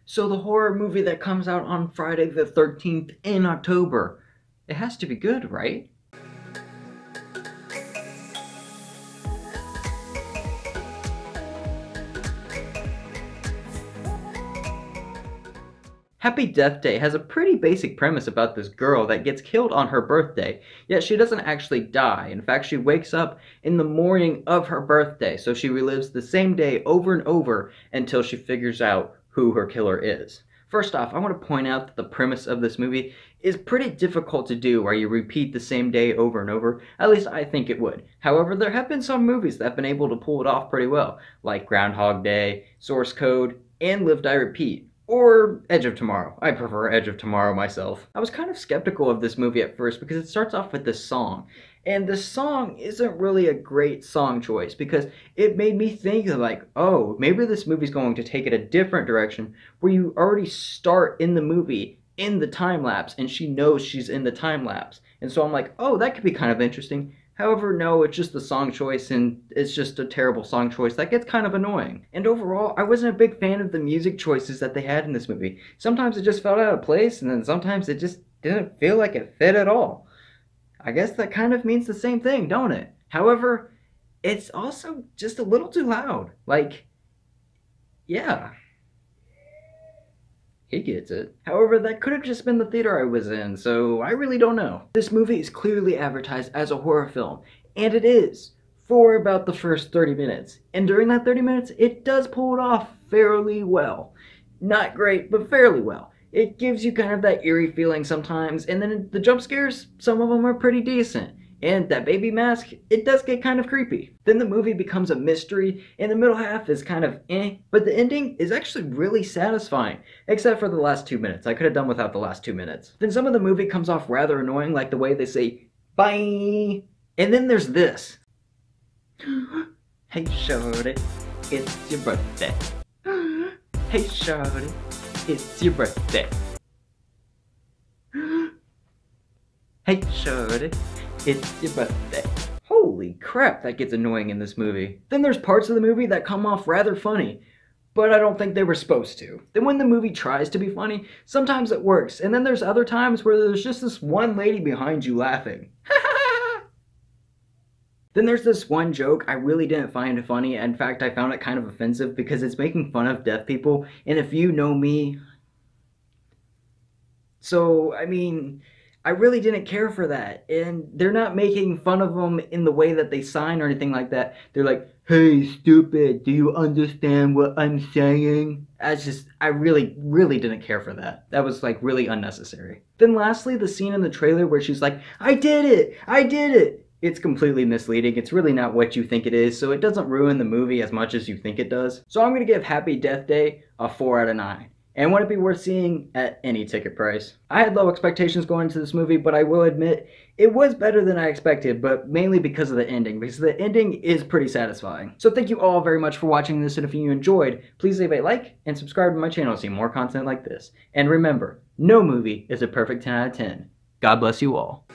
So the horror movie that comes out on Friday the 13th in October, it has to be good, right? Happy Death Day has a pretty basic premise about this girl that gets killed on her birthday, yet she doesn't actually die. In fact, she wakes up in the morning of her birthday, so she relives the same day over and over until she figures out who her killer is. First off, I want to point out that the premise of this movie is pretty difficult to do where you repeat the same day over and over. At least I think it would. However, there have been some movies that have been able to pull it off pretty well, like Groundhog Day, Source Code, and Live Die Repeat. Or Edge of Tomorrow. I prefer Edge of Tomorrow myself. I was kind of skeptical of this movie at first because it starts off with this song. And the song isn't really a great song choice because it made me think like, oh, maybe this movie's going to take it a different direction where you already start in the movie in the time lapse and she knows she's in the time lapse. And so I'm like, oh, that could be kind of interesting. However, no, it's just the song choice, and it's just a terrible song choice that gets kind of annoying. And overall, I wasn't a big fan of the music choices that they had in this movie. Sometimes it just felt out of place, and then sometimes it just didn't feel like it fit at all. I guess that kind of means the same thing, don't it? However, it's also just a little too loud. Like, yeah. He gets it. However, that could have just been the theater I was in, so I really don't know. This movie is clearly advertised as a horror film, and it is, for about the first 30 minutes. And during that 30 minutes, it does pull it off fairly well. Not great, but fairly well. It gives you kind of that eerie feeling sometimes, and then the jump scares, some of them are pretty decent. And that baby mask, it does get kind of creepy. Then the movie becomes a mystery, and the middle half is kind of but the ending is actually really satisfying, except for the last 2 minutes. I could have done without the last 2 minutes. Then some of the movie comes off rather annoying, like the way they say, bye. And then there's this. Hey shorty, it's your birthday. Hey shorty, it's your birthday. Hey shorty, it's your birthday. Holy crap, that gets annoying in this movie. Then there's parts of the movie that come off rather funny, but I don't think they were supposed to. Then when the movie tries to be funny, sometimes it works, and then there's other times where there's just this one lady behind you laughing. Then there's this one joke I really didn't find funny. In fact, I found it kind of offensive because it's making fun of deaf people, and if you know me... So, I mean... I really didn't care for that, and they're not making fun of them in the way that they sign or anything like that. They're like, hey stupid, do you understand what I'm saying? I really didn't care for that. That was like really unnecessary. Then lastly, the scene in the trailer where she's like, I did it, I did it. It's completely misleading. It's really not what you think it is, so it doesn't ruin the movie as much as you think it does. So I'm gonna give Happy Death Day a 4 out of 9. And would it be worth seeing at any ticket price? I had low expectations going into this movie, but I will admit it was better than I expected, but mainly because of the ending, because the ending is pretty satisfying. So thank you all very much for watching this, and if you enjoyed, please leave a like and subscribe to my channel to see more content like this. And remember, no movie is a perfect 10 out of 10. God bless you all.